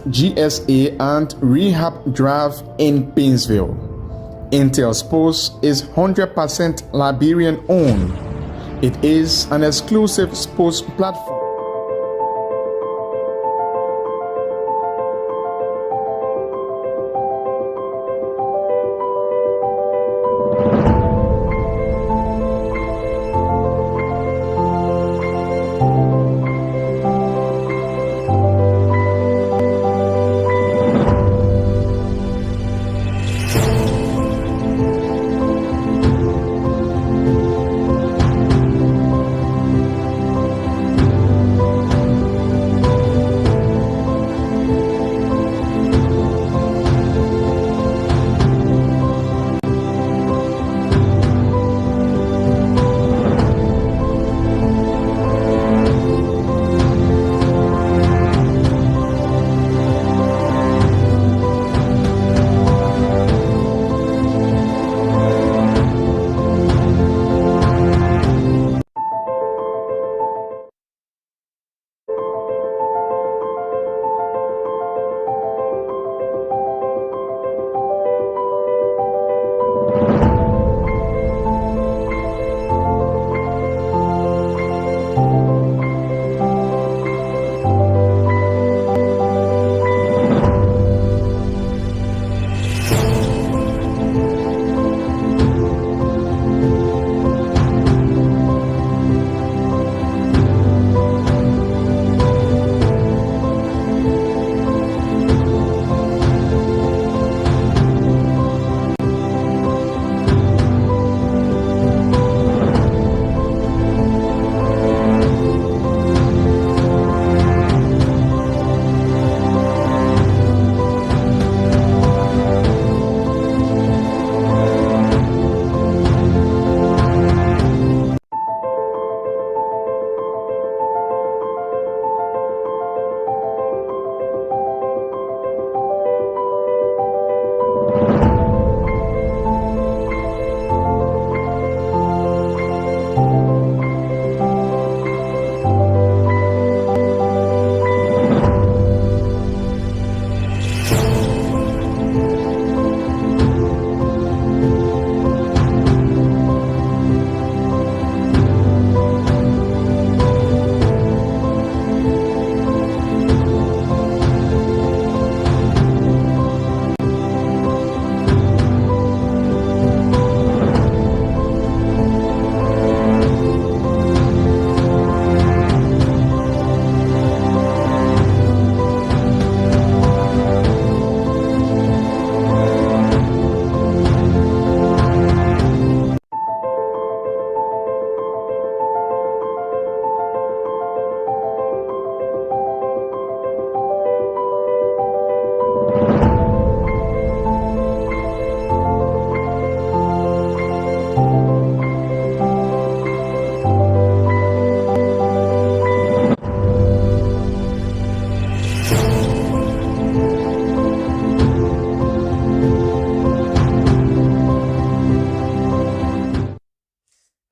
GSA and Rehab Drive in Painesville. Intel Sports is 100% Liberian owned. It is an exclusive sports platform.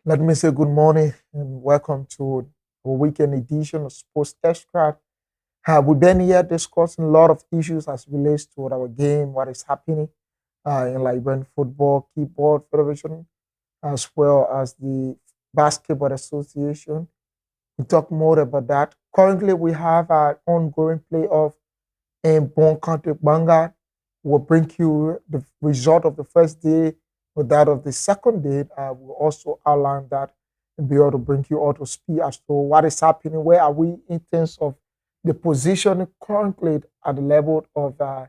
Let me say good morning and welcome to a weekend edition of Sports Test Track. We've been here discussing a lot of issues as relates to our game, what is happening in Liberian Football Keyboard Federation, as well as the Basketball Association. We talk more about that. Currently, we have our ongoing playoff in Bon County Banga. We'll bring you the result of the first day with that of the second day. We'll also outline that and be able to bring you all to speed as to what is happening, where are we in terms of the position currently at the level of the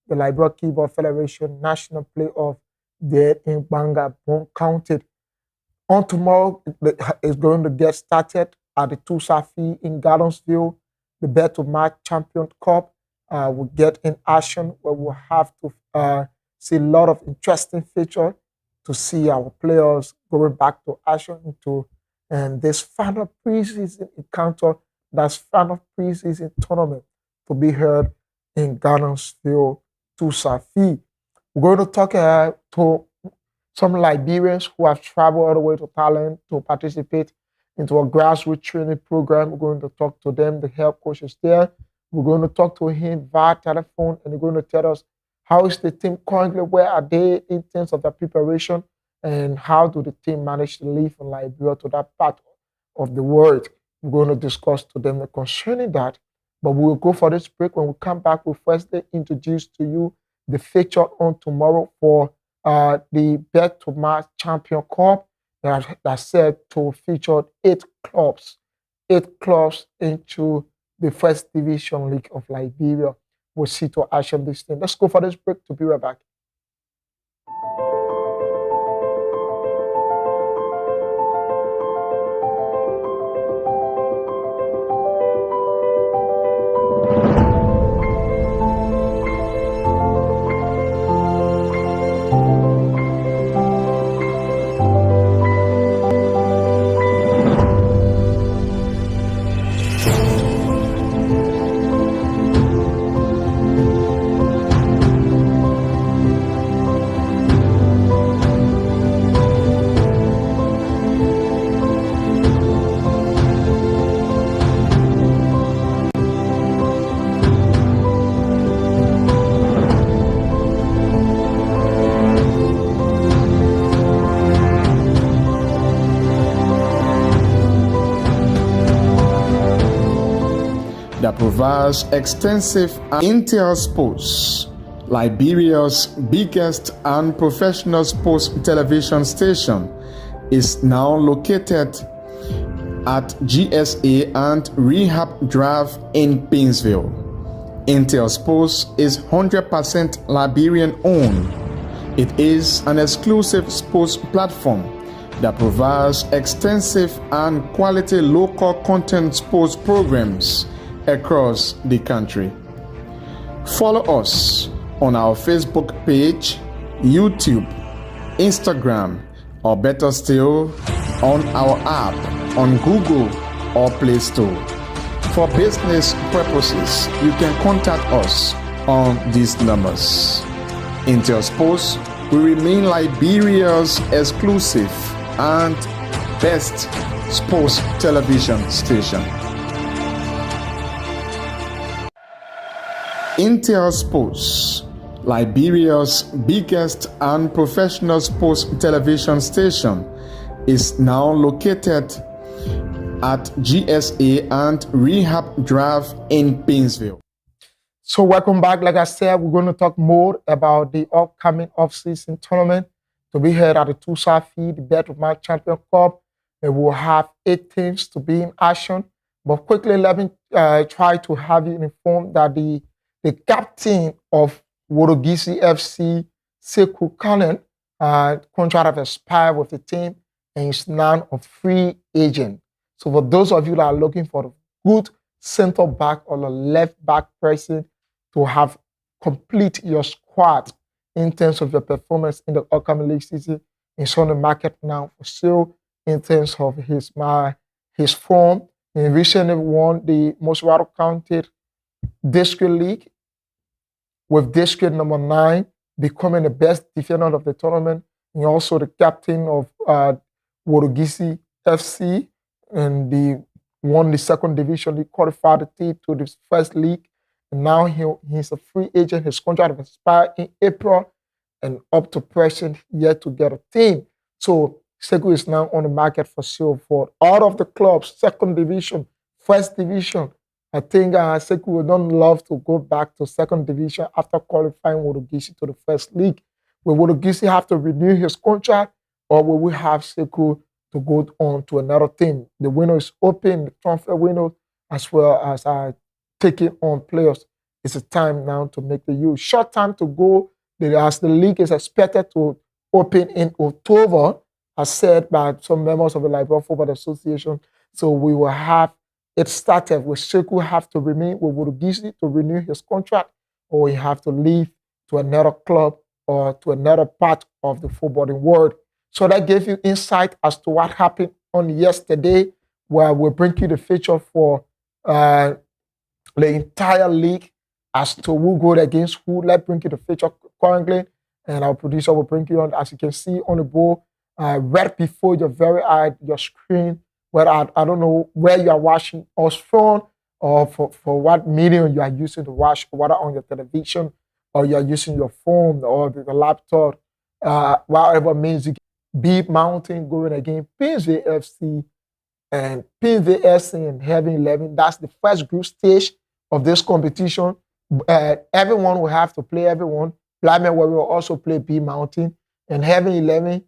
Liberian Keyboard Federation National Playoff there in Banga, Bon County. On tomorrow, it's going to get started at the Tusafi in Gardensville, the Bet to Match Champion Cup. Will get in action where we'll have to see a lot of interesting features to see our players going back to action into this final preseason encounter, that's final preseason tournament to be held in Gardensville, Tusafi. We're going to talk to some Liberians who have traveled all the way to Thailand to participate into a grassroots training program. We're going to talk to them, the head coaches there. We're going to talk to him via telephone, and he's going to tell us how is the team currently, where are they in terms of their preparation, and how do the team manage to live in Liberia to that part of the world. We're going to discuss to them concerning that. But we'll go for this break. When we come back, we'll firstly introduce to you the feature on tomorrow for the Bet to Match Champion Cup that's set to feature 8 clubs into the First Division League of Liberia. We'll see to action this thing. Let's go for this break to be right back. That provides extensive Intel Sports, Liberia's biggest and professional sports television station, is now located at GSA and Rehab Drive in Painesville. Intel Sports is 100% Liberian owned. It is an exclusive sports platform that provides extensive and quality local content sports programs across the country. Follow us on our Facebook page, YouTube, Instagram, or better still, on our app on Google or Play Store. For business purposes, you can contact us on these numbers. Intel Sports will remain Liberia's exclusive and best sports television station. Intel Sports, Liberia's biggest and professional sports television station, is now located at GSA and Rehab Drive in Painesville. So welcome back. Like I said, we're going to talk more about the upcoming off-season tournament to be held at the Tusa Field, the Bet to Match Champion Cup. And we'll have 8 teams to be in action. But quickly, let me try to have you informed that the captain of Wodogisi FC, Sekou Kanen, contract has expired with the team and is now a free agent. So for those of you that are looking for a good center back or a left back person to have complete your squad in terms of your performance in the upcoming league season, it's on the market now for sale in terms of his form. He recently won the most well-counted district league with district number 9, becoming the best defender of the tournament. He also the captain of Wodogisi FC, and he won the second division. He qualified the team to the first league, and now he's a free agent. His contract will expire in April, and up to present, yet to get a team. So Sekou is now on the market for sale for all of the clubs, second division, first division. I think Sekou would not love to go back to second division after qualifying Wodogisi to the first league. Will Wodogisi have to renew his contract, or will we have Sekou to go on to another team? The window is open, the transfer window, as well as taking on players. It's a time now to make the use. Short time to go, as the league is expected to open in October, as said by some members of the Liberia Football Association. So we will have it started with Sekou have to remain with Wodogisi to renew his contract, or he have to leave to another club or to another part of the footballing world. So that gave you insight as to what happened on yesterday, where we'll bring you the feature for the entire league as to who goes against who. Let's bring you the feature currently, and our producer will bring you on, as you can see on the board, right before your very eye, your screen, where I don't know where you are watching us from, or for what medium you are using to watch, whether on your television or you are using your phone or the laptop, whatever means you can be mounting going against Pinsville FC and Pinsville FC and Heaven 11. That's the first group stage of this competition. Everyone will have to play everyone. Blackman Warrior will also play B Mountain and Heaven 11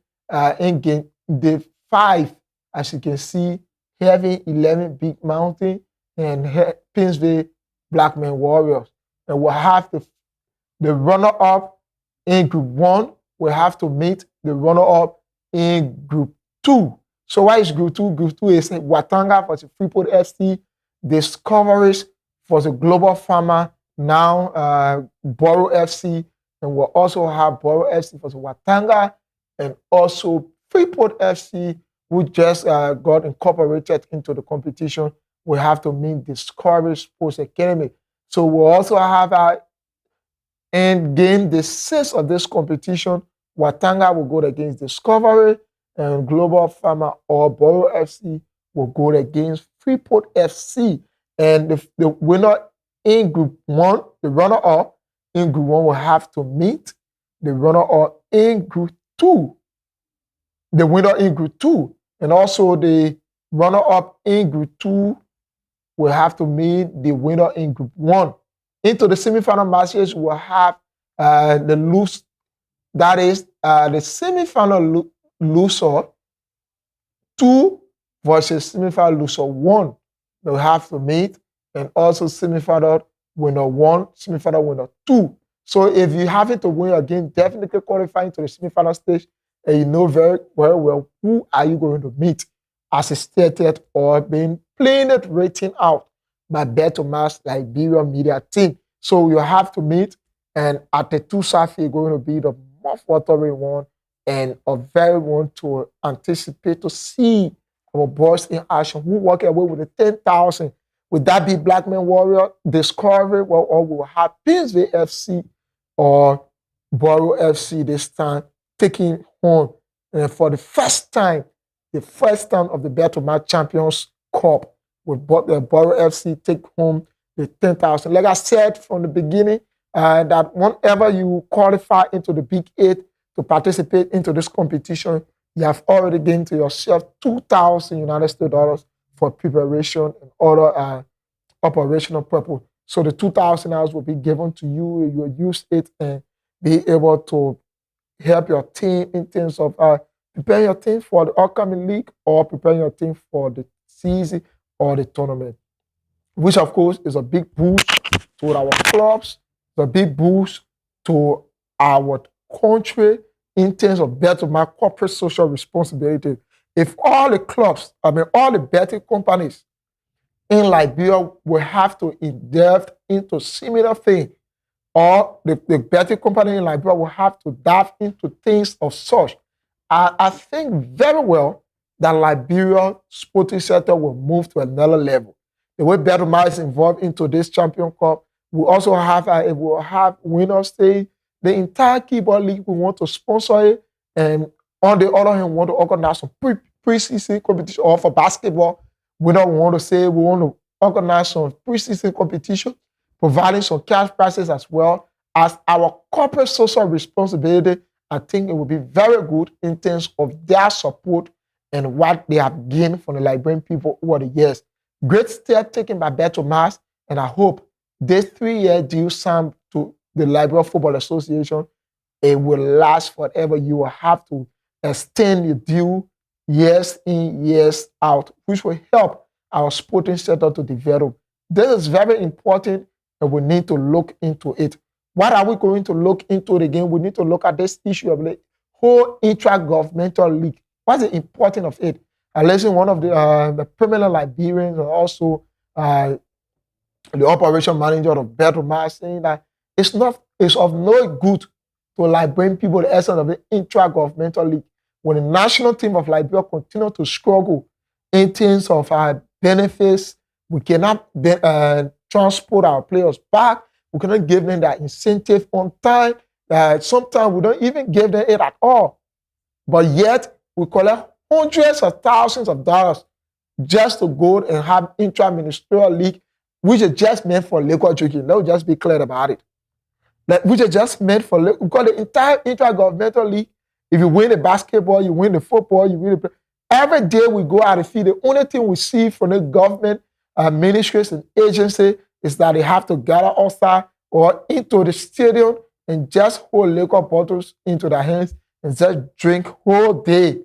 in game day 5, as you can see, Heaven 11 Big Mountain and Pinsville Blackman Warriors. And we'll have the runner-up in Group 1 will have to meet the runner-up in Group 2. So what is Group 2? Group 2 is Watanga for the Freeport FC, Discoveries for the Global Farmer, now Borough FC, and we'll also have Borough FC for the Watanga, and also Freeport FC, who just got incorporated into the competition. We have to meet Discovery Sports Academy. So we'll also have our end game, the 6th of this competition. Watanga will go against Discovery, and Global Farmer or Borough FC will go against Freeport FC. And the winner in Group 1, the runner-up in Group 1 will have to meet the runner-up in Group 2. The winner in Group 2. And also the runner-up in Group 2 will have to meet the winner in Group 1. Into the semifinal matches, we'll have the loose, that is the semifinal loser 2 versus semifinal loser 1. They'll have to meet, and also semifinal winner 1, semifinal winner 2. So if you have it to win your game, definitely qualifying to the semifinal stage, and you know very, very well who are you going to meet as stated or been playing it written out by BetOmass Liberia Media Team. So you have to meet, and at the 2 Safi going to be the most watery one and a very one to anticipate to see our boys in action who walk away with the 10,000. Would that be Blackman Warrior, Discovery, or we'll have Pinsville FC or Borough FC this time taking home for the first time of the BetOmass Champions Cup, with the Borough FC take home the 10,000. Like I said from the beginning, that whenever you qualify into the Big 8 to participate into this competition, you have already gained to yourself 2,000 United States dollars for preparation and other operational purpose. So the 2,000 dollars will be given to you. You will use it and be able to help your team in terms of preparing your team for the upcoming league or preparing your team for the season or the tournament, which of course is a big boost to our clubs, it's a big boost to our country in terms of BetOmass corporate social responsibility. If all the clubs, all the betting companies in Liberia will have to delve into similar thing, or the betting company in Liberia will have to dive into things of such, I think very well that Liberia sporting sector will move to another level. The way BetOmass is involved into this Champion Cup, we also have winners stay. The entire keyboard league, we want to sponsor it, and on the other hand, we want to organize some pre-season competition. Or for basketball, we don't want to say we want to organize some pre-season competition, providing some cash prizes as well as our corporate social responsibility. I think it will be very good in terms of their support and what they have gained from the Liberian people over the years. Great step taken by BetOmass, and I hope this 3-year deal signed to the Liberia Football Association, it will last forever. You will have to extend the deal years in, years out, which will help our sporting sector to develop. This is very important, and we need to look into it. What are we going to look into again? We need to look at this issue of the whole intra-governmental league. What's the importance of it? I listened to one of the prominent Liberians, and also the operation manager of BetOmass, saying that it's of no good to Liberian people the essence of the intra-governmental league. When the national team of Liberia continue to struggle in terms of benefits, we cannot transport our players back. We cannot give them that incentive on time. Sometimes we don't even give them it at all. But yet, we collect hundreds of thousands of dollars just to go and have intra-ministerial league which is just meant for local drinking. Let's just be clear about it. Which is just meant for because the entire intergovernmental league, if you win the basketball, you win the football, you win the every day we go out and field. The only thing we see from the government ministries and agencies is that they have to gather outside or into the stadium and just hold liquor bottles into their hands and just drink whole day.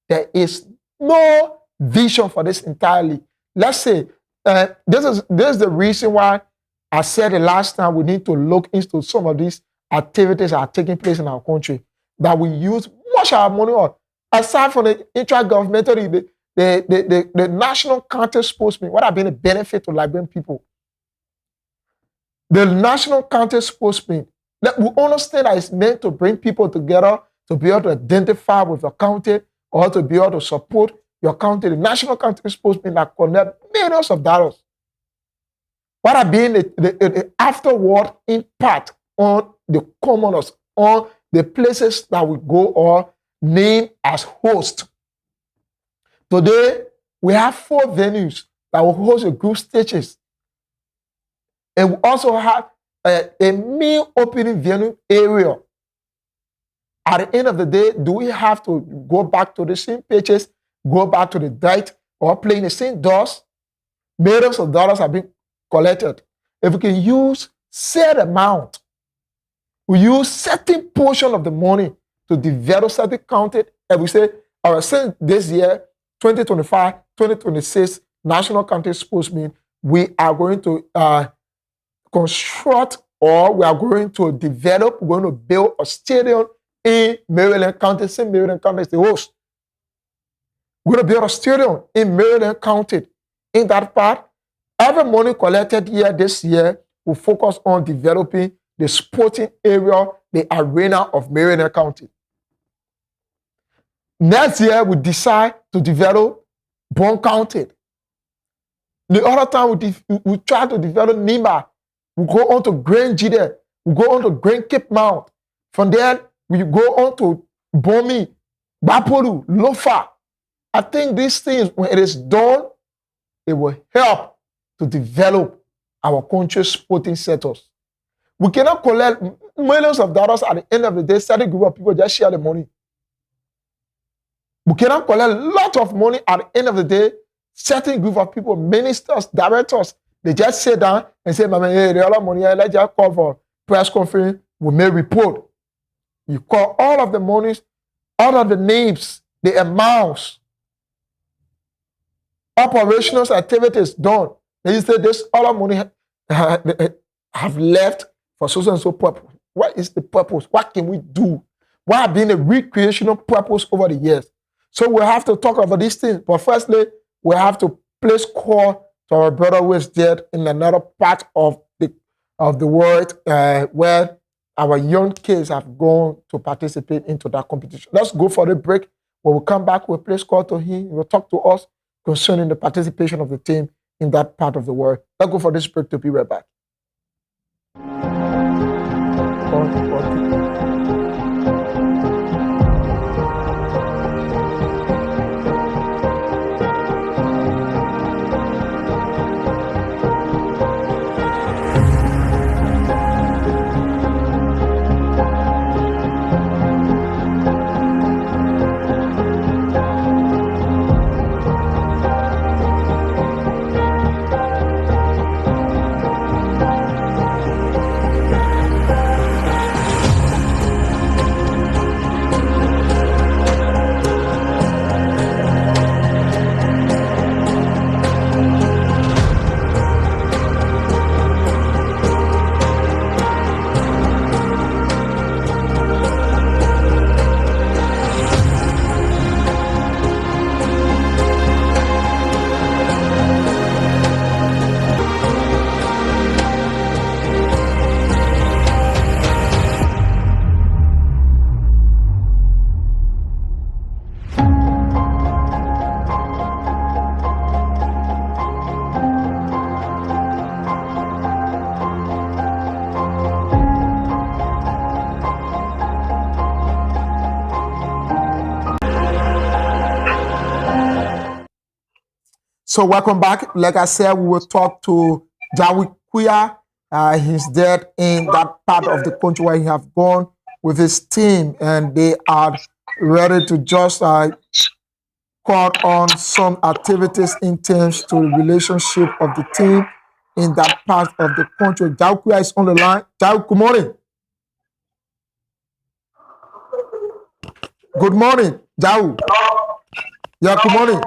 There is no vision for this entirely. Let's say this is the reason why I said the last time we need to look into some of these activities that are taking place in our country that we use much of our money on. Aside from the intergovernmental, the national county sportsmen, what have been the benefit to Liberian people? The national county sportsmen, we understand that it's meant to bring people together to be able to identify with your county or to be able to support your county. The national county sportsmen that collect millions of dollars. What have been the afterward impact on the commoners, on the places that we go or name as host? Today, we have 4 venues that will host the group stages. And we also have a meal opening venue area. At the end of the day, do we have to go back to the same pitches, go back to the diet, or play in the same doors? Millions of dollars have been collected. If we can use set amount, we use certain portion of the money to develop certain county, and we say, all right, since this year, 2025, 2026, National County Sportsmen, we are going to construct or we are going to develop, we're going to build a stadium in Maryland County. St. Maryland County is the host. We're going to build a stadium in Maryland County. In that part, every money collected here this year will focus on developing the sporting area, the arena of Maryland County. Next year, we decide to develop Bond County. The other time, we try to develop Nima. We go on to Grand Jide. We go on to Grand Cape Mount. From there, we go on to Bomi, Bapolu, Lofa. I think these things, when it is done, it will help to develop our country's sporting sectors. We cannot collect millions of dollars at the end of the day. Certain group of people just share the money. We cannot collect a lot of money at the end of the day. Certain group of people, ministers, directors, they just sit down and say, hey, the other money, let's just call for press conference, we may report. You call all of the monies, all of the names, the amounts, operational activities done. Then you say this all of money have left for so and so purpose. What is the purpose? What can we do? What have been the recreational purpose over the years? So we have to talk about these things. But firstly, we have to place call to our brother who is dead in another part of the world where our young kids have gone to participate into that competition. Let's go for the break. When we come back, we'll place call to him. He will talk to us concerning the participation of the team in that part of the world. Let's go for this break to be right back. So welcome back. Like I said, we will talk to Jawi Kuya, he's there in that part of the country where he have gone with his team, and they are ready to just call on some activities in terms to the relationship of the team in that part of the country. Jawi Kuya is on the line. Jawi, good morning. Good morning, Jawi. Yeah, good morning.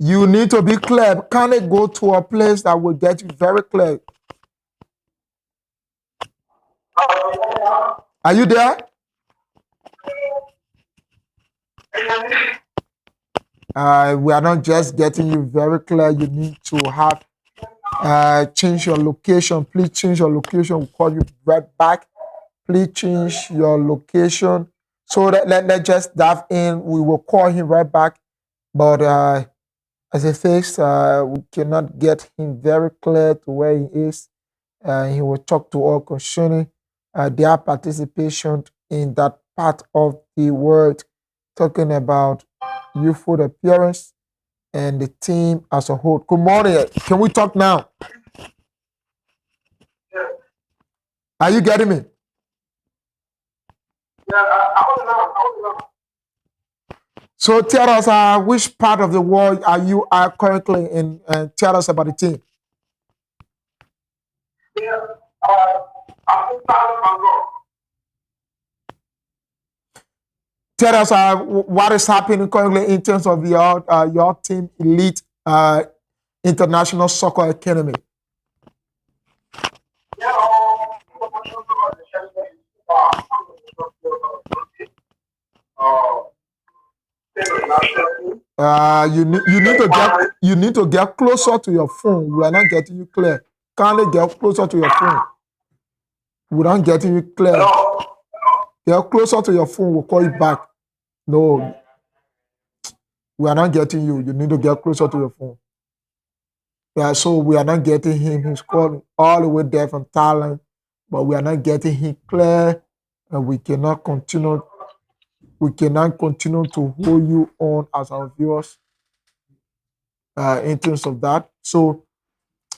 You need to be clear. Can it go to a place that will get you very clear? Are you there? We are not just getting you very clear. You need to have change your location. Please change your location. We'll call you right back. Please change your location. So let's just dive in. We will call him right back. But as it is, we cannot get him very clear to where he is. He will talk to all concerning their participation in that part of the world, talking about youthful appearance and the team as a whole. Good morning. Can we talk now? Are you getting me? So tell us which part of the world are you currently in, and tell us about the team. Tell us what is happening currently in terms of your team, Elite International Soccer Academy. You need to get closer to your phone. We are not getting you clear. Kindly get closer to your phone. We don't getting you clear. Get closer to your phone. We'll call you back. No, we are not getting you. You need to get closer to your phone. Yeah, so we are not getting him. He's calling all the way there from Thailand, but we are not getting him clear, and we cannot continue. We cannot continue to hold you on as our viewers in terms of that. So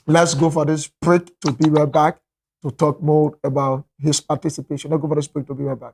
let's go for this break to be right back to talk more about his participation. Let's go for this break to be right back.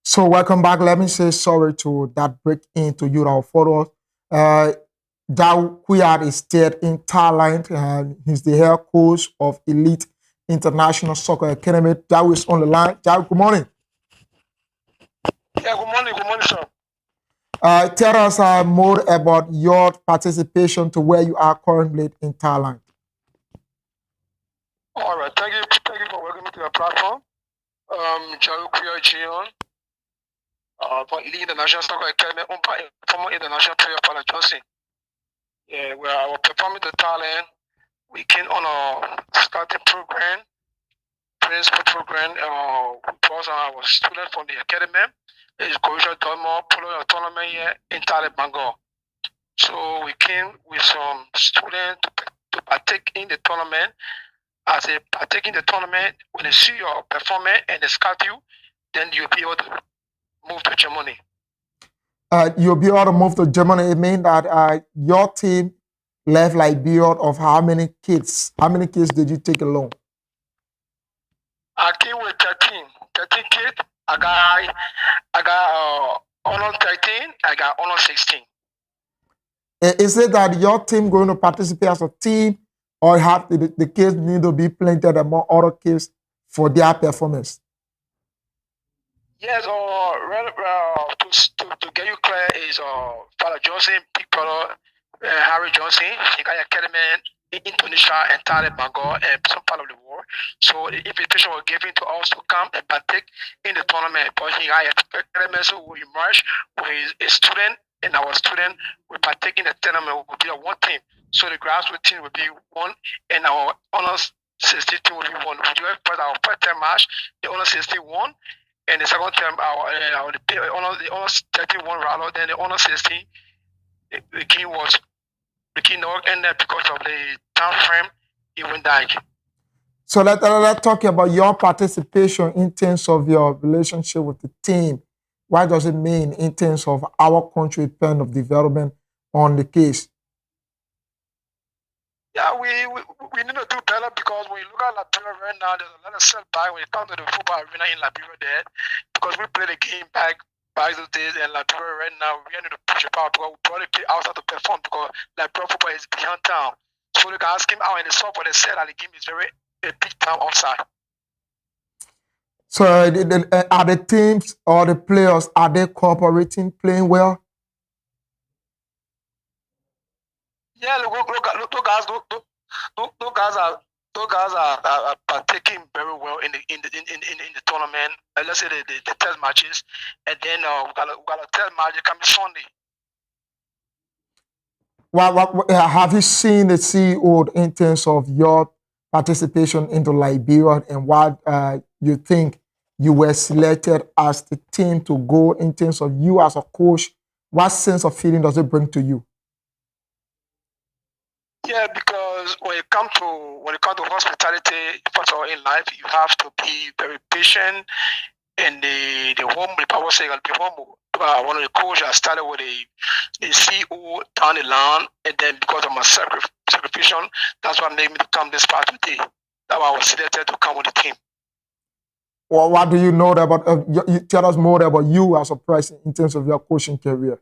So welcome back. Let me say sorry to that break in to you, our followers. Jawi Kuya is still in Thailand, and he's the head coach of Elite International Soccer Academy. Jawi is on the line. Jawi, good morning. Yeah, good morning, sir. Tell us more about your participation to where you are currently in Thailand. All right, thank you for welcoming me to your platform. Jaru Kuya Jion, for leading the National Soccer Academy, former international player Fala Johnson. Yeah, where I was performing to Thailand. We came on a starting program, principal program. Because I was student from the academy. It's Korea Dormo, Polo tournament here in Thailand, Bangor. So we came with some students to partake in the tournament. As a partake in the tournament, when they see your performance and they scout you, then you'll be able to move to Germany. You'll be able to move to Germany. It means that your team left Liberia of how many kids? How many kids did you take along? I came with 13 kids. I got honor 13. I got honor 16. Is it that your team going to participate as a team, or have the kids need to be planted among other kids for their performance? Yes, to get you clear is Father Johnson, big brother Harry Johnson. He got academy in Indonesia and Thailand, Bangor, and some part of the world. So the invitation was given to us to come and partake in the tournament. But he got academy, so we emerged with a student, and our student will partake in the tournament. Will be a one team. So the grassroots team will be one, and our honors 16 team will be one. We do our first term match, the honors 16 won. And the second term, the honors 31 rather than the honors 16, the king not ended because of the time frame. He went down. So let's talk about your participation in terms of your relationship with the team. What does it mean in terms of our country plan of development on the case? Yeah, we need to do better because when you look at Liberia right now, there's a lot of setback when it comes to the football arena in Liberia there. Because we play the game back those days, and Liberia right now, we need to push it out because we probably play outside to perform because Liberia football is beyond town. So the guys came out in the software, they said that the game is a big town outside. So are the teams or the players, are they cooperating, playing well? Yeah, those guys are partaking very well in the tournament. Let's say the test matches, and then we got a test match coming Sunday. Have you seen the CEO in terms of your participation into Liberia and what you think you were selected as the team to go in terms of you as a coach? What sense of feeling does it bring to you? Yeah, because when it comes to hospitality, first of all in life, you have to be very patient. And the home, the power say, the home. One of the coaches, I started with the CEO down the line, and then because of my sacrifice, that's what made me to come this far today. That's why I was selected to come with the team. Well, what do you know about? Tell us more about you as a person in terms of your coaching career.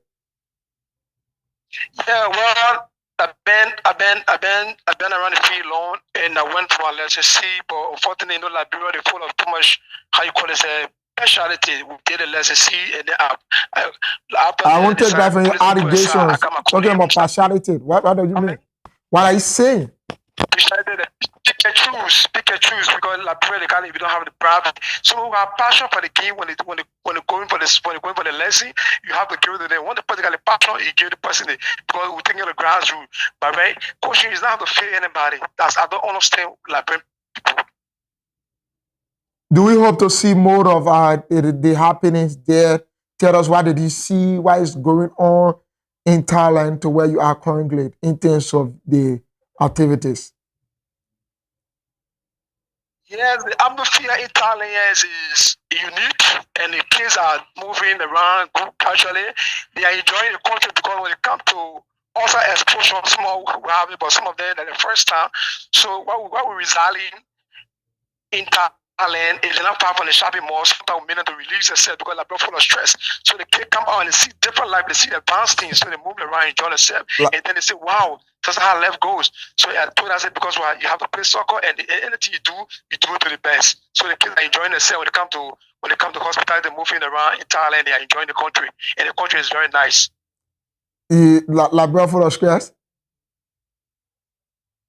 Yeah, well, I've been around the field long, and I went for a lesson C, but unfortunately, Liberia they full of too much, how you call it, specialty. We did a lesson C, and then I won't take that from your allegations. Talking about partiality. What do you mean? What are you saying? Pick and choose because Liberia, if you don't have the pride. So who have passion for the game when they going for the lesson, you have to give it to them. When the person got the passion, you give the person because we think of the grassroots. But right, coaching is not to fear anybody. I don't understand Liberian people. Do we hope to see more of the happenings there? Tell us, what did you see? What is going on in Thailand to where you are currently in terms of the activities? Yes, the atmosphere in Thailand is unique, and the kids are moving around casually. They are enjoying the country because when it comes to also exposure, some of them are the first time. So what we're residing in Thailand is not far from the shopping mall. Sometimes we need to release themselves because they're full of stress. So the kids come out and they see different life, they see the advanced things, so they move around, enjoy themselves, and then they say, "Wow, that's how life goes." So I told us because you have to play soccer, and anything you do it to the best. So the kids are enjoying themselves when they come to when they come to hospitality, they're moving around in Thailand, they are enjoying the country. And the country is very nice. Liberia full of stress?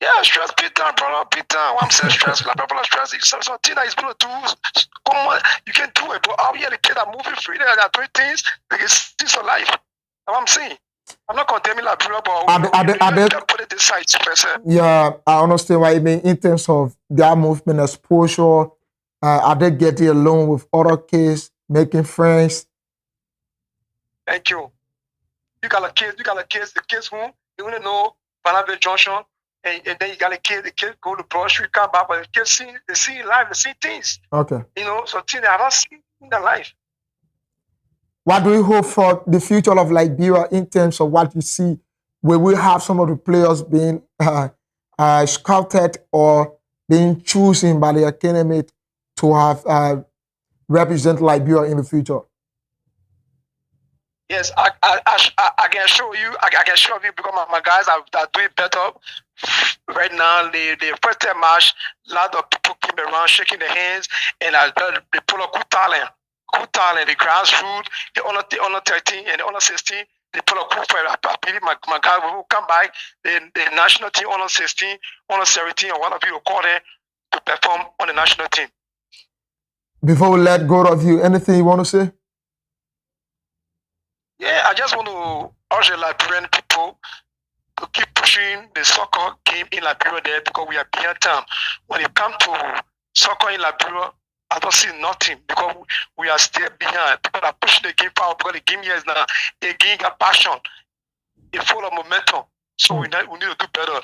Yeah, stress, big time, brother, big time. I'm saying stress, Liberia stress. It's something that is going to do. Come on, you can do it. But out here, the kids are moving free. They are doing things. They can see some life. That's what I'm saying. I'm not condemning Liberia, but put it this side, person. Yeah, I understand what you mean in terms of their movement exposure. Are they getting along with other kids, making friends? Thank you. You got the kids who you want to know Vanderbilt Junction, and then you got the kids go to Broad Street, come back, but the kids they see life, they see things. Okay. You know, so things they are not seeing in their life. What do you hope for the future of Liberia in terms of what you see? Will we have some of the players being scouted or being chosen by the academy to have represent Liberia in the future? Yes, I can show you. I can show you because my guys are doing better right now. The first time match, a lot of people came around shaking their hands, and they pull up good talent, the grassroots, the under 13 and the under 16. They pull up good for it. I believe my guys will come back. The national team under 16, under 17, or one of you will call them to perform on the national team. Before we let go of you, anything you want to say? Yeah, I just want to urge the Liberian people to keep pushing the soccer game in Liberia there because we are behind time. When it comes to soccer in Liberia, I don't see nothing because we are still behind. People are pushing the game forward because the game here is now a game got passion, a full of momentum. So we need to do better.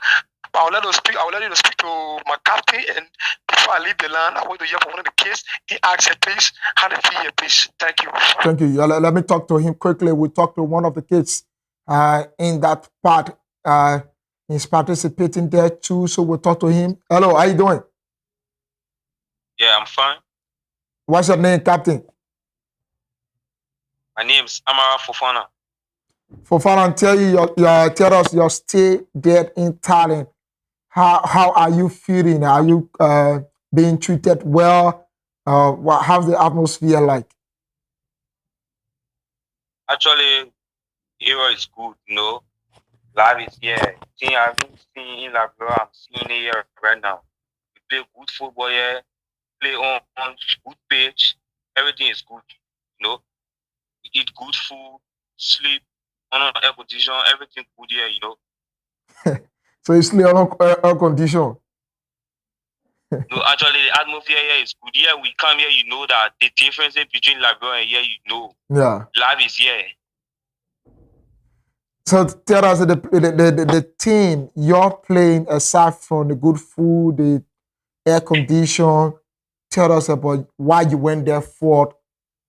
But I'll let you speak to my captain, and before I leave the land, I want to hear from one of the kids. He asked him, please, how to feel here, please. Thank you. Thank you. Let me talk to him quickly. We talked to one of the kids in that part. He's participating there too, so we'll talk to him. Hello, how you doing? Yeah, I'm fine. What's your name, Captain? My name is Amara Fofana. Fofana, tell us your stay there in Thailand. How are you feeling? Are you being treated well? How's the atmosphere like? Actually, era is good, you know. Life is here. Thing I've been seeing in Liberia, I'm seeing it here right now. We play good football here, play on good pitch. Everything is good, you know. We eat good food, sleep, on air condition, everything good here, you know. So you sleep on air condition? No, actually, the atmosphere here is good. Here we come here, you know that the difference between Liberia and here, you know. Yeah. Life is here. So tell us the team you're playing, aside from the good food, the air condition, tell us about why you went there for.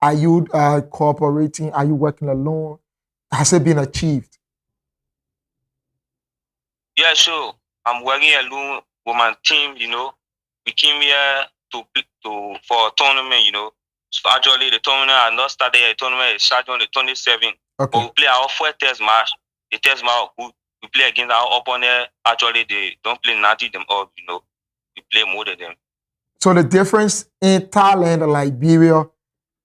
Are you cooperating? Are you working alone? Has it been achieved? Yeah, sure. I'm working alone with my team, you know. We came here for a tournament, you know. So actually the tournament has not started yet. The tournament is starting on the 27th. Okay. But we play our first test match. The test match good. We play against our opponent. Actually, they don't play nothing them up, you know. We play more than them. So the difference in Thailand and Liberia,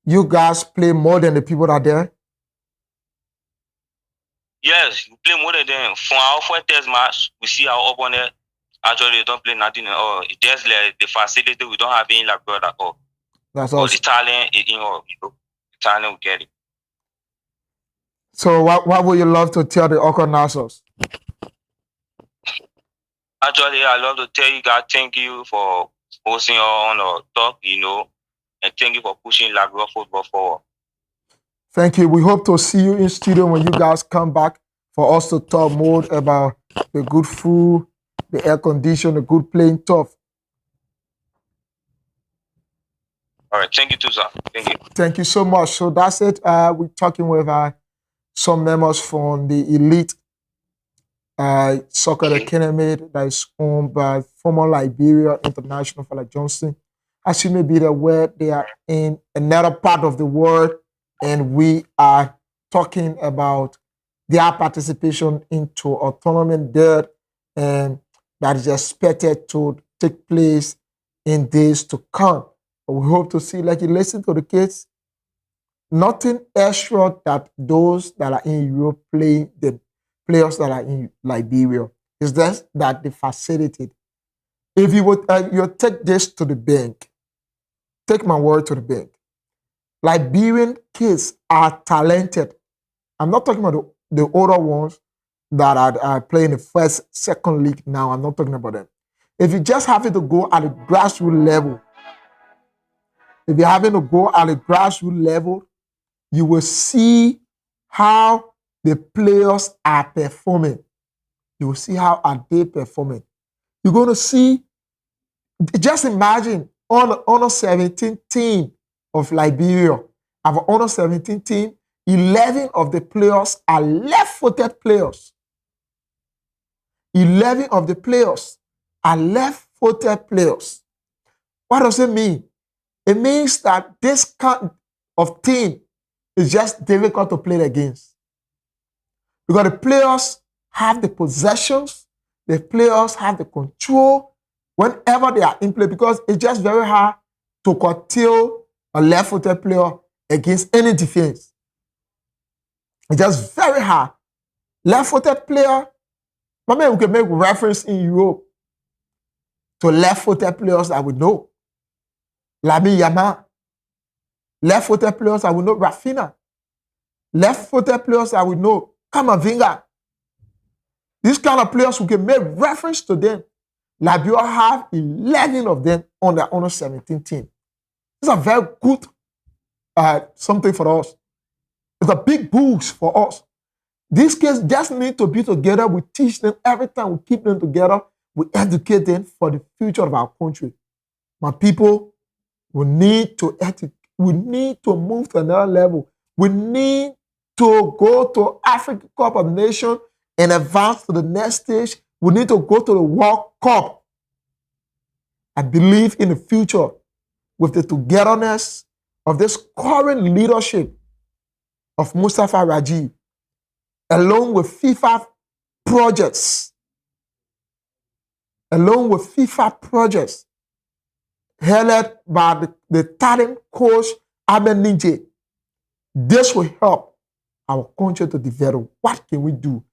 you guys play more than the people that are there? Yes, we play more than them. For our first test match, we see our opponent. Actually, they don't play nothing at all. It's just like the facility we don't have in Liberia at all. That's all. awesome. The talent is in all, you know. The talent will get it. So what would you love to tell the Okra Nassers? Actually, I love to tell you guys thank you for hosting on our talk, you know, and thank you for pushing Liberia football forward. Thank you. We hope to see you in studio when you guys come back for us to talk more about the good food, the air condition, the good playing tough. All right. Thank you too, sir. Thank you. Thank you so much. So that's it. We're talking with some members from the elite soccer academy that is owned by former Liberia international Fala Johnson. As you may be aware, they are in another part of the world, and we are talking about their participation into a tournament there, and that is expected to take place in days to come. But we hope to see, like you listen to the kids, nothing extra that those that are in Europe play, the players that are in Liberia. It's just that they facilitate. If you would you take this to the bank, take my word to the bank. Liberian kids are talented. I'm not talking about the older ones that are playing the first, second league now. I'm not talking about them. If you just having to go at a grassroots level, if you're having to go at a grassroots level, you will see how the players are performing. You will see how are they performing. You're going to see, just imagine on a 17 team of Liberia, our under 17 team, 11 of the players are left-footed players. 11 of the players are left-footed players. What does it mean? It means that this kind of team is just difficult to play against. Because the players have the possessions, the players have the control whenever they are in play, because it's just very hard to curtail a left-footed player against any defense. It's just very hard. Left-footed player, I mean, we can make reference in Europe to left-footed players that we know. Lamine Yamal. Left-footed players that we know. Rafinha. Left-footed players that we know. Kamavinga. These kind of players, we can make reference to them. Liberia have 11 of them on their under 17 team. It's a very good something for us. It's a big boost for us. These kids just need to be together. We teach them every time. We keep them together. We educate them for the future of our country. My people, we need to educate. We need to move to another level. We need to go to African Cup of Nations and advance to the next stage. We need to go to the World Cup. I believe in the future with the togetherness of this current leadership of Mustafa Raji, along with FIFA projects, headed by the talent coach Ahmed Ninje. This will help our country to develop. What can we do?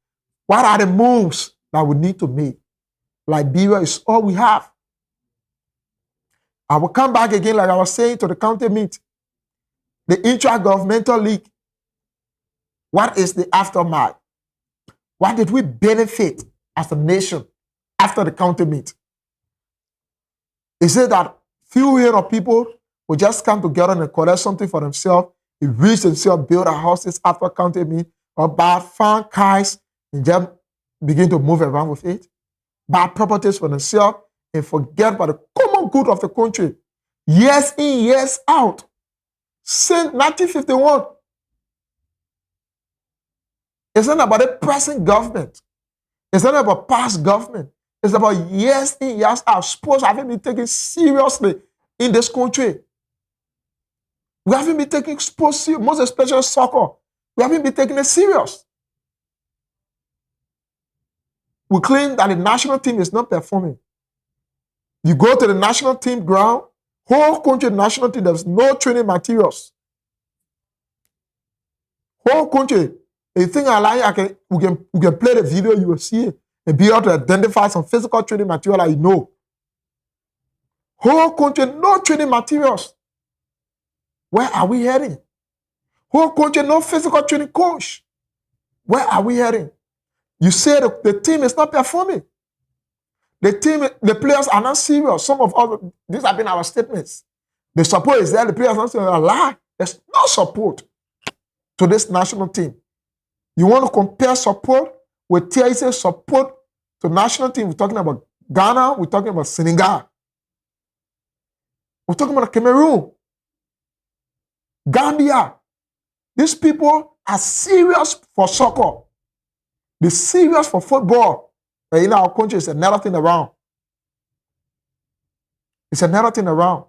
What are the moves that we need to make? Liberia is all we have. I will come back again, like I was saying, to the county meet. The Intra-Governmental League. What is the aftermath? What did we benefit as a nation after the county meet? Is it that few hundred people will just come together and collect something for themselves, enrich themselves, build their houses after county meet, or buy farm cars and just begin to move around with it? Buy properties for themselves and forget about the common good of the country. Years in, years out. Since 1951. It's not about the present government. It's not about past government. It's about years in, years out. Sports haven't been taken seriously in this country. We haven't been taking sports serious, most especially soccer. We haven't been taking it serious. We claim that the national team is not performing. You go to the national team ground, whole country national team, there's no training materials. Whole country. You think we can play the video, you will see it, and be able to identify some physical training material that you know. Whole country, no training materials. Where are we heading? Whole country, no physical training coach. Where are we heading? You say the team is not performing. The players are not serious. Some of us, these have been our statements. The support is there, the players are not serious. A lie. There's no support to this national team. You want to compare support with TIC support to national team? We're talking about Ghana, we're talking about Senegal. We're talking about Cameroon, Gambia. These people are serious for soccer. They're serious for football. But in our country, it's another thing around. It's another thing around.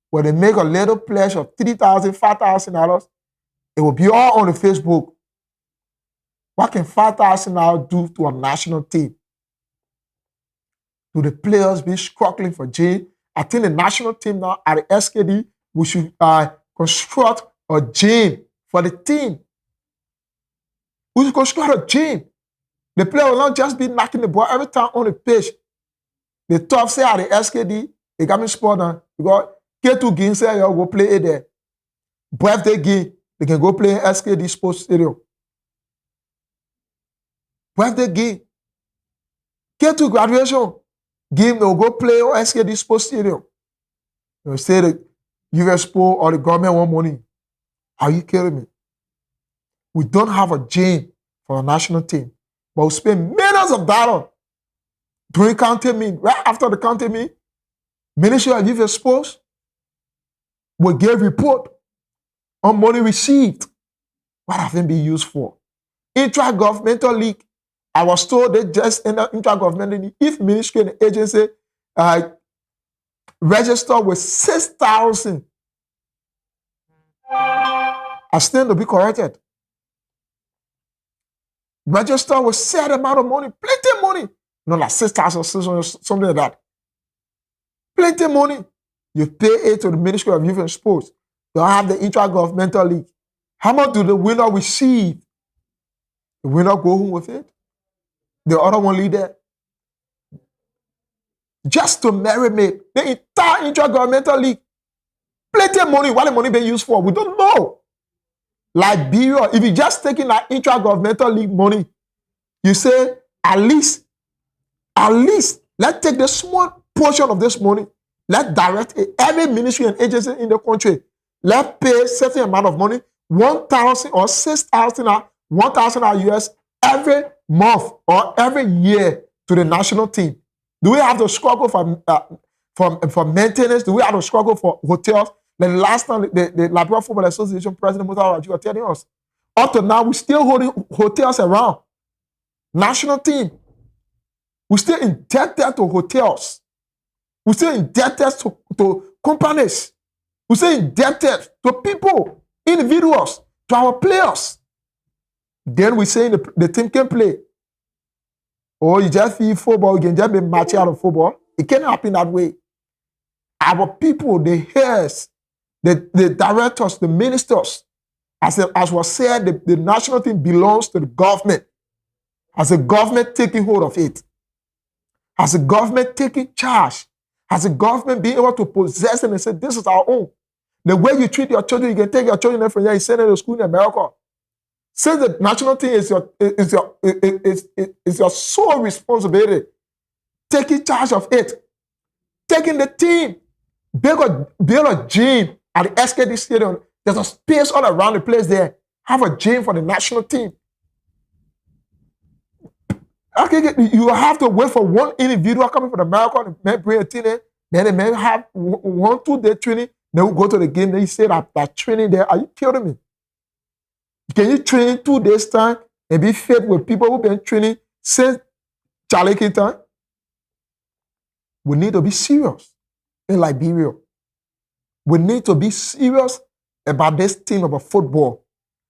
Where they make a little pledge of $3,000, $5,000, it will be all on the Facebook. What can $5,000 do to a national team? Do the players be struggling for J I think the national team now at the SKD, we should construct a gym for the team. We should construct a gym. The player will not just be knocking the ball every time on the pitch. The top say at the SKD, they got me spot on. Because K2 game say you go play it there. Birthday game, they can go play in SKD Sports Stadium. Birthday game. K2 graduation game, they'll go play on SKD Sports Stadium. They'll say the US Sport or the government want money. Are you kidding me? We don't have a gym for a national team, but we spend millions of dollars during county meet. Right after the county meet, Ministry of Youth and Sports will give report on money received. What have they been used for? Intra-governmental league. I was told they just in the intra-governmental league, if ministry and agency register with 6,000, I stand to be corrected. Register with set amount of money, plenty of money. Not like 6,000 or something like that. Plenty of money. You pay it to the Ministry of Youth and Sports. You have the intra-governmental league. How much do the winner receive? The winner go home with it. The other one lead there. Just to merit the entire intra-governmental league. Plenty of money. What the money being used for? We don't know. Liberia, if you just taking that intra-governmental league money, you say, at least, let's take the small portion of this money. Let's direct it. Every ministry and agency in the country, let's pay a certain amount of money, 1,000 or 6,000 or 1,000 US every month or every year to the national team. Do we have to struggle for maintenance? Do we have to struggle for hotels? The last time the Liberia Football Association President Musa Raji was telling us, up to now, we're still holding hotels around. National team. We're still indebted to hotels. We're still indebted to companies. We're still indebted to people, individuals, to our players. Then we say the team can play. Or you just feel football, you can just be matching out of football. It can't happen that way. Our people, the heirs, the directors, the ministers, as was said, the national team belongs to the government. As the government taking hold of it, as the government taking charge, as the government being able to possess it and say, this is our own. The way you treat your children, you can take your children from here, you send them to school in America. Since the national team is your sole responsibility, taking charge of it, taking the team, build a gym at the SKD Stadium. There's a space all around the place there. Have a gym for the national team. Okay, you have to wait for one individual coming from America to may bring a team in. Then they may have 1-2 day training. Then we go to the game. Then you say that training there. Are you kidding me? Can you train 2 days time and be fit with people who've been training since Charlie Kintan? We need to be serious in Liberia. We need to be serious about this thing about football.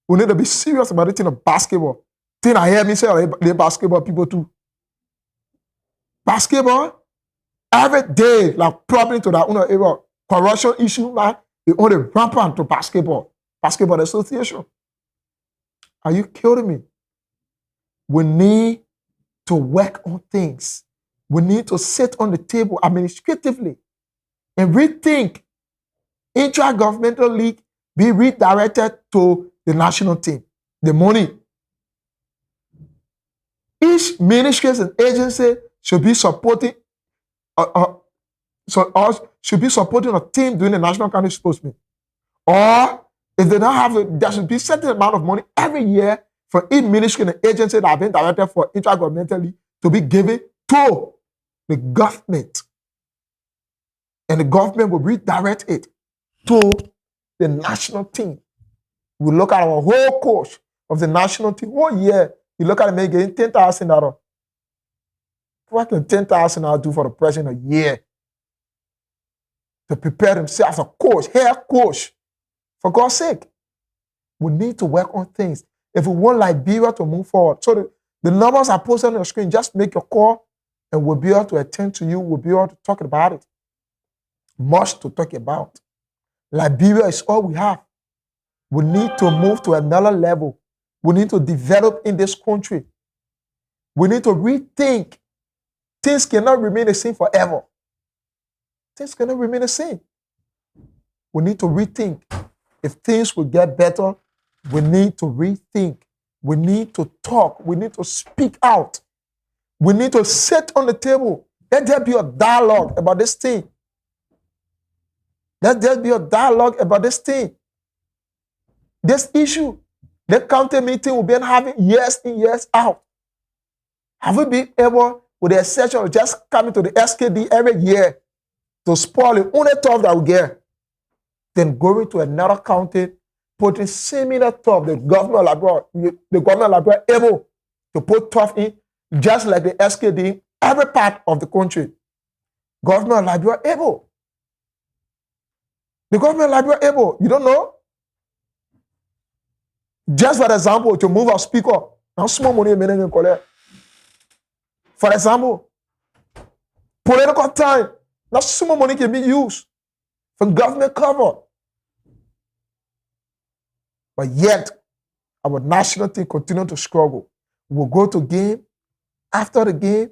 We need to be serious about the thing of basketball. Thing I hear me say, the basketball people too. Basketball, every day, like problem to that corruption issue, like they only rampant to basketball. Basketball Association. Are you kidding me? We need to work on things. We need to sit on the table administratively and rethink intra-governmental league be redirected to the national team. The money. Each ministries and agency should be supporting should be supporting a team doing the national county sports meet. Or if they don't have there should be a certain amount of money every year for each ministry and agency that have been directed for intra-governmental league to be given to the government. And the government will redirect it to the national team. We look at our whole coach of the national team. 1 year, you look at them getting $10,000. What can $10,000 do for the president a year? To prepare himself as a coach, head coach. For God's sake, we need to work on things. If we want Liberia to move forward, so the numbers are posted on your screen, just make your call and we'll be able to attend to you. We'll be able to talk about it. much to talk about. Liberia is all we have. We need to move to another level. We need to develop in this country. We need to rethink. Things cannot remain the same forever. Things cannot remain the same. We need to rethink. If things will get better, we need to rethink. We need to talk. We need to speak out. We need to sit on the table. Let there be a dialogue about this thing. Let there be a dialogue about this thing. This issue. The county meeting we've been having years in, years out. Have we been able, with the exception of just coming to the SKD every year, to spoil the only stuff that we get? Then going to another county, putting similar stuff, the government library able to put stuff in, just like the SKD, every part of the country. Government library able. The government library able. You don't know? Just for example, to move our speaker, how small money in collect. For example, political time, not small money can be used for government cover. But yet, our national team continue to struggle. We'll go to game. After the game,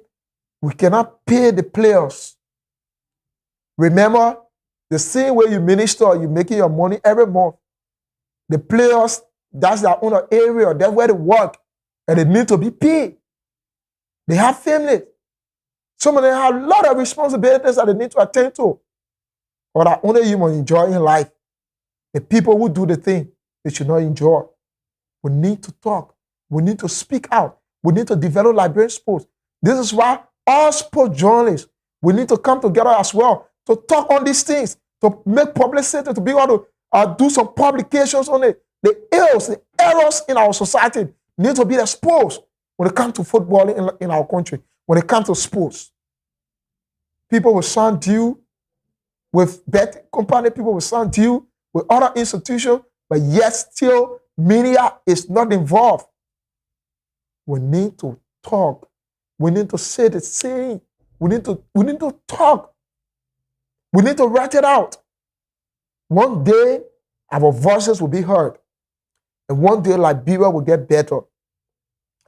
we cannot pay the players. Remember, the same way you minister, you're making your money every month. The players, that's their own area. That's where they work. And they need to be paid. They have families. Some of them have a lot of responsibilities that they need to attend to. Or that only you will enjoy in life. The people who do the thing, they should not enjoy. We need to talk. We need to speak out. We need to develop Liberian sports. This is why all sports journalists, we need to come together as well to talk on these things, to make publicity, to be able to do some publications on it. The ills, the errors in our society need to be exposed when it comes to football in our country, when it comes to sports. People will sign deal with betting company, people will sign deal with other institutions, but yet still media is not involved. We need to talk. We need to say the same. We need to talk. We need to write it out. One day, our voices will be heard. And one day, Liberia will get better.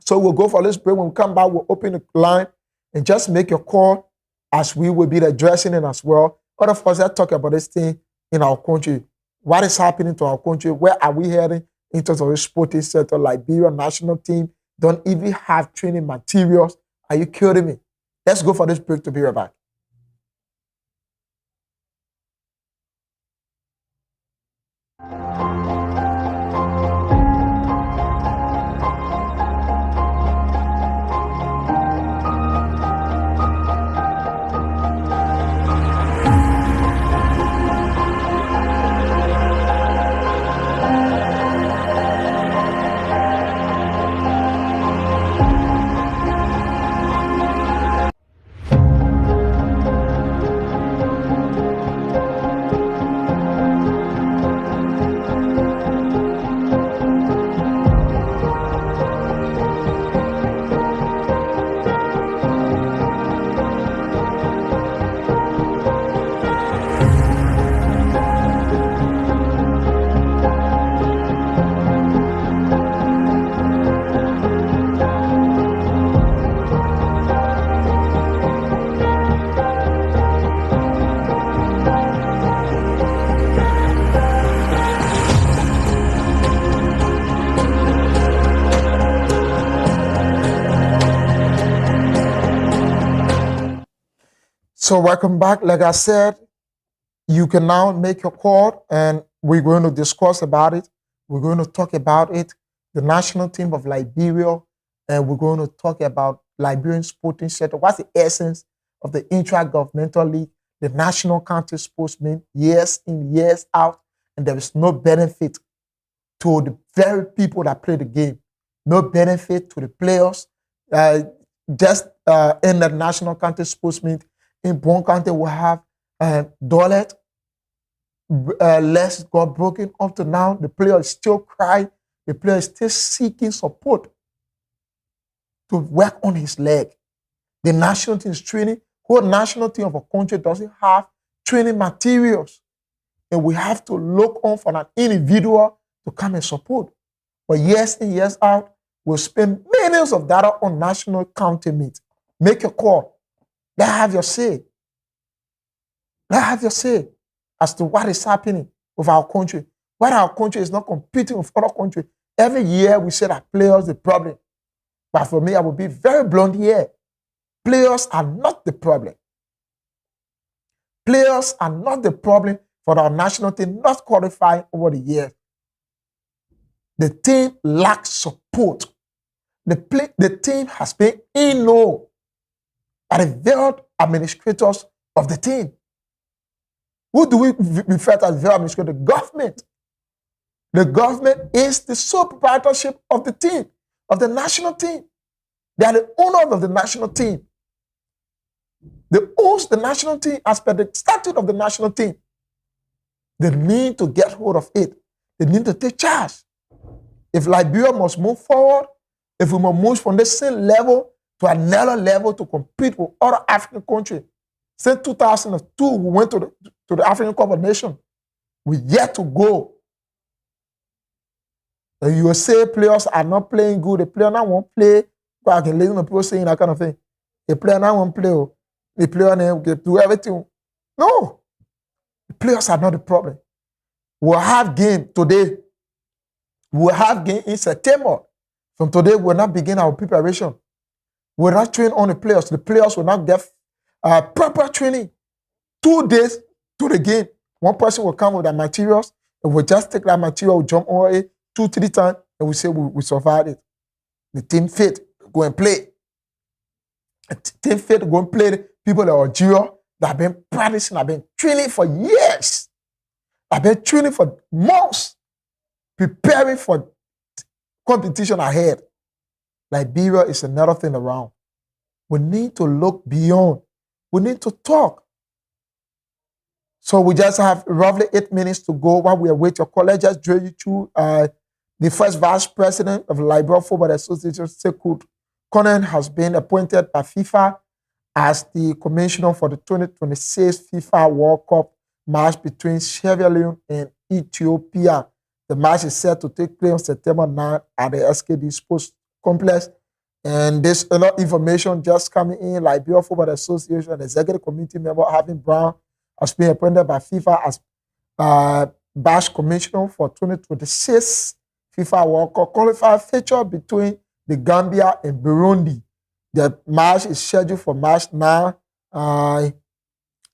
So we'll go for this break. When we come back, we'll open the line and just make your call as we will be addressing it as well. Other of us that talk about this thing in our country. What is happening to our country? Where are we heading in terms of the sporting sector? Liberia national team don't even have training materials. Are you kidding me? Let's go for this break to be right back. So welcome back. Like I said, you can now make your call and we're going to discuss about it. We're going to talk about it, the national team of Liberia, and we're going to talk about Liberian sporting sector. What's the essence of the intra-governmental league, the national county sportsmen, years in, years out, and there is no benefit to the very people that play the game. No benefit to the players. Just in the national county sportsmen, in Bon County, we have Dolet. Legs got broken up to now. The player is still crying. The player is still seeking support to work on his leg. The national team is training. Whole national team of a country doesn't have training materials. And we have to look on for an individual to come and support. But years in, years out, we'll spend millions of dollars on national county meet. Make a call. Let have your say. Let have your say as to what is happening with our country. Why our country is not competing with other countries. Every year we say that players the problem. But for me, I will be very blunt here. Players are not the problem. Players are not the problem for our national team not qualifying over the years. The team lacks support. The team has been ignored by the very administrators of the team. Who do we refer to as very administrator? The government. The government is the sole proprietorship of the team, of the national team. They are the owners of the national team. They own the national team as per the statute of the national team. They need to get hold of it. They need to take charge. If Liberia must move forward, if we must move from the same level to another level to compete with other African countries. Since 2002, we went to the African Cup of Nations. We yet to go. And you will say players are not playing good. The player now won't play. I can listen to people saying that kind of thing. The player now won't play. The player now will do everything. No. The players are not the problem. We'll have game today. We'll have game in September. From today, we'll not begin our preparation. We'll not train on the players. The players will not get proper training. 2 days to the game. One person will come with the materials, and we'll just take that material, jump over it 2-3 times, and we say we survived it. The team fit, go and play. The team fit, go and play. The people in Algeria that have been practicing, have been training for years. Have been training for months, preparing for competition ahead. Liberia is another thing around. We need to look beyond. We need to talk. So we just have roughly 8 minutes to go while we await your call. Let's just drill you through the first vice president of the Liberia Football Association, Sekou Konen, has been appointed by FIFA as the commissioner for the 2026 FIFA World Cup match between Sierra Leone and Ethiopia. The match is set to take place on September 9 at the SKD Sports Complex. And this information just coming in. Liberia Football Association Executive Committee member Havin Brown has been appointed by FIFA as Bash Commissioner for 2026 FIFA World Cup qualifier feature between the Gambia and Burundi. The match is scheduled for March 9,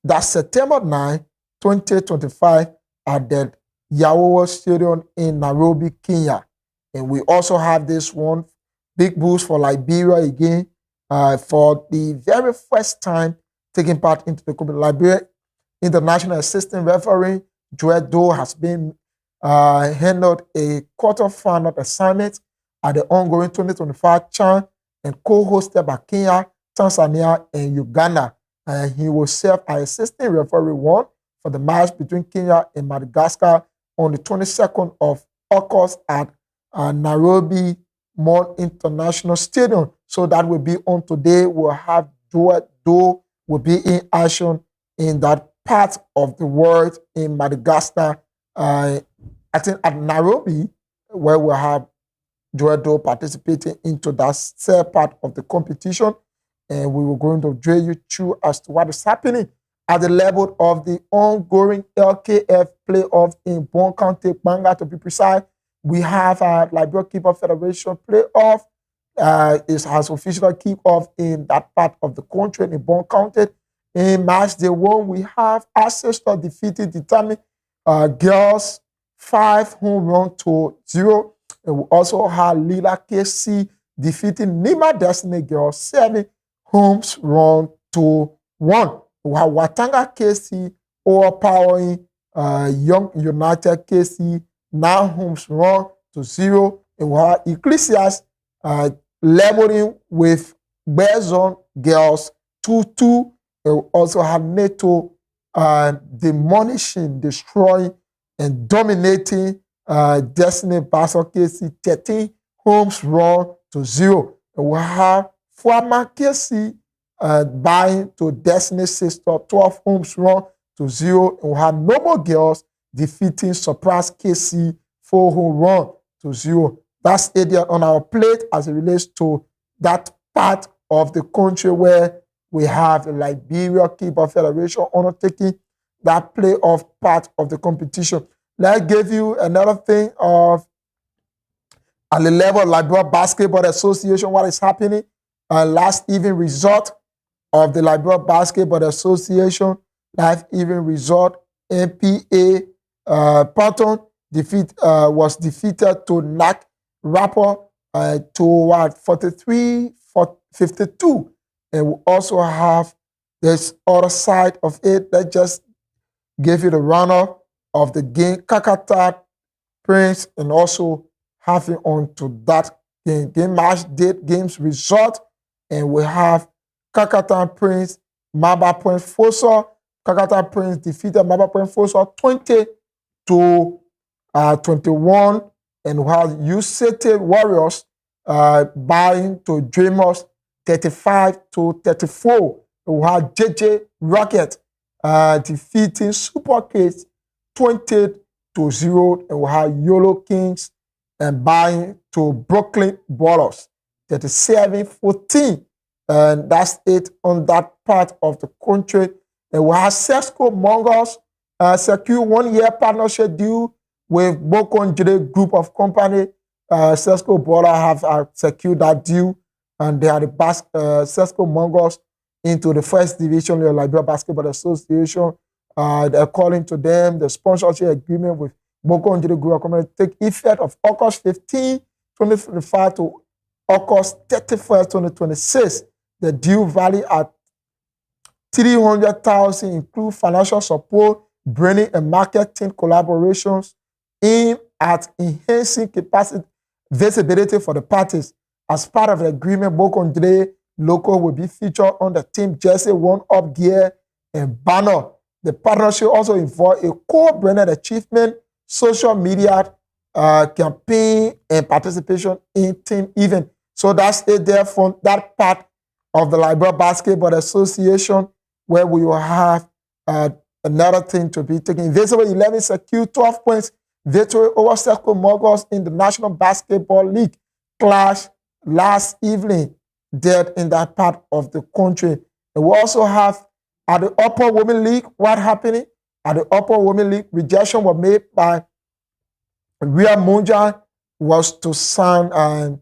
that's September 9, 2025 at the Yawo Stadium in Nairobi, Kenya. And we also have this one big boost for Liberia again for the very first time taking part into the competition. Liberia International Assistant Referee Joel Doe has been handled a quarter-final assignment at the ongoing 2025 CHAN and co-hosted by Kenya, Tanzania, and Uganda. He will serve as assistant referee 1 for the match between Kenya and Madagascar on the 22nd of August at Nairobi Moi International Stadium. So that will be on today. We'll have Joel Doe will be in action in that part of the world in Madagascar. I think at Nairobi, where we'll have Joel Doe participating into that third part of the competition. And we were going to drill you through as to what is happening at the level of the ongoing LKF playoff in Bon County, Banga to be precise. We have a Liberia Keeper Federation playoff. It has official kick-off in that part of the country in Bon County. In match day 1, we have Ancestor defeated Determined Girls 5 home run to 0. And we also have Lila KC defeating Nima Destiny Girls 7 homes run to 1. We have Watanga KC overpowering Young United KC 9 homes run to 0. And we have Ecclesias leveling with Bearzon Girls 2-2. And we also have NATO demolishing, destroying, and dominating Destiny Basel KC 13 homes run to 0. And we have Fuama KC buying to Destiny Sister 12 homes run And we have Noble Girls defeating Surprise KC 4-1. That's it there on our plate as it relates to that part of the country where we have the Liberia Kickball Federation undertaking that playoff part of the competition. Let's give you another thing of at the level of Liberia Basketball Association, what is happening. Last evening result of the Liberia Basketball Association, last evening result, NPA Patton was defeated to NAC Rapper to 43-52. And we also have this other side of it. Let's just give you the runner of the game, Kakata Prince, and also having on to that game match date, games result. And we have Kakata Prince, Maba Point Fosa. Kakata Prince defeated Maba Point Fosa 20-21. And we have UCT Warriors buying to Dreamers 35-34. We have JJ Rocket defeating Super Kids 20-0. And we have YOLO Kings and buying to Brooklyn Ballers 37-14. And that's it on that part of the country. And we have Sesco Mongols secure 1-year partnership deal with Bokonjide Group of Company. Sesco Baller have secured that deal, and they are the Sesco Mongols into the first division of the Liberia Basketball Association. They're calling to them the sponsorship agreement with Bokonjide Group of Company take effect of August 15, 2025 to August 31st, 2026. The deal value at $300,000 include financial support, branding and marketing collaborations aimed at enhancing capacity visibility for the parties. As part of the agreement, Bokonjide logo will be featured on the team jersey, one-up gear, and banner. The partnership also involves a co-branded achievement, social media campaign, and participation in team event. So that's it there for that part of the Liberia Basketball Association, where we will have another thing to be taken. Invisible 11 secured 12 points victory over Sesco Mongols in the National Basketball League clash last evening there in that part of the country. And we also have at the Upper Women League, what happening? At the Upper Women League, rejection was made by Ria Munja was to sign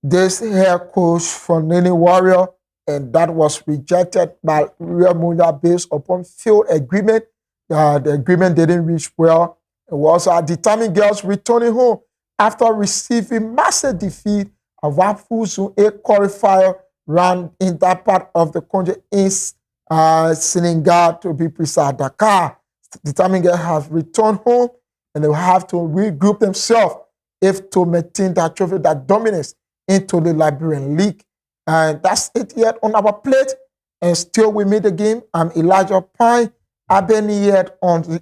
this head coach from Nene Warrior, and that was rejected by Ria Munja based upon field agreement. The agreement didn't reach well. And we also had determined girls returning home after receiving massive defeat of Wafuzu, a qualifier round in that part of the country in Senegal, to be precise, Dakar. Determined girls have returned home, and they will have to regroup themselves if to maintain that trophy, that dominance into the Liberian League. And that's it yet on our plate. And still we meet again. I'm Elijah Pine. I've been here on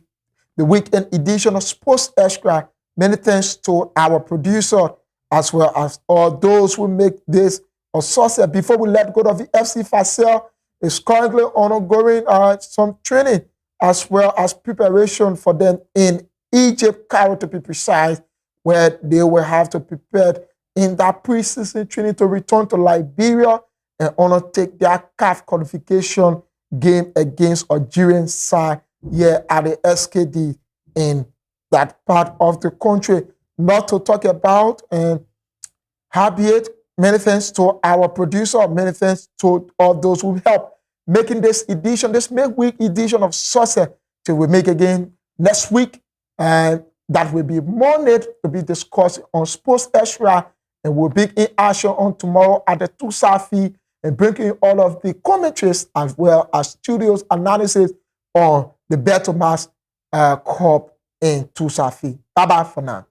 the weekend edition of Sports Extra. Many thanks to our producer, as well as all those who make this a success. Before we let go of the FC Facel, is currently undergoing some training as well as preparation for them in Egypt, Cairo to be precise, where they will have to prepare in that preseason training to return to Liberia and undertake their CAF qualification game against Algerian side here at the SKD in that part of the country. Not to talk about Habiet. Many thanks to our producer. Many thanks to all those who helped making this edition, this midweek edition of Success, till we make again next week. And that will be more need to be discussed on Sports Extra, and we'll be in action on tomorrow at the Tusafi and bringing all of the commentaries as well as studios analysis on the Betomas Cup in Tusafi. Bye-bye for now.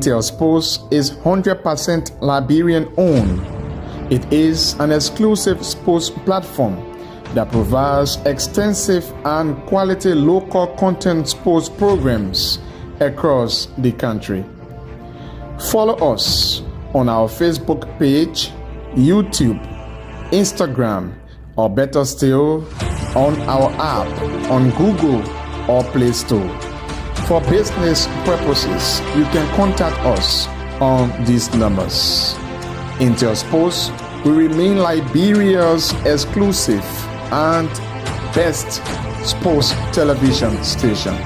Intel Sports is 100% Liberian owned. It is an exclusive sports platform that provides extensive and quality local content sports programs across the country. Follow us on our Facebook page, YouTube, Instagram, or better still, on our app on Google or Play Store. For business purposes, you can contact us on these numbers. Intel Sports will remain Liberia's exclusive and best sports television station.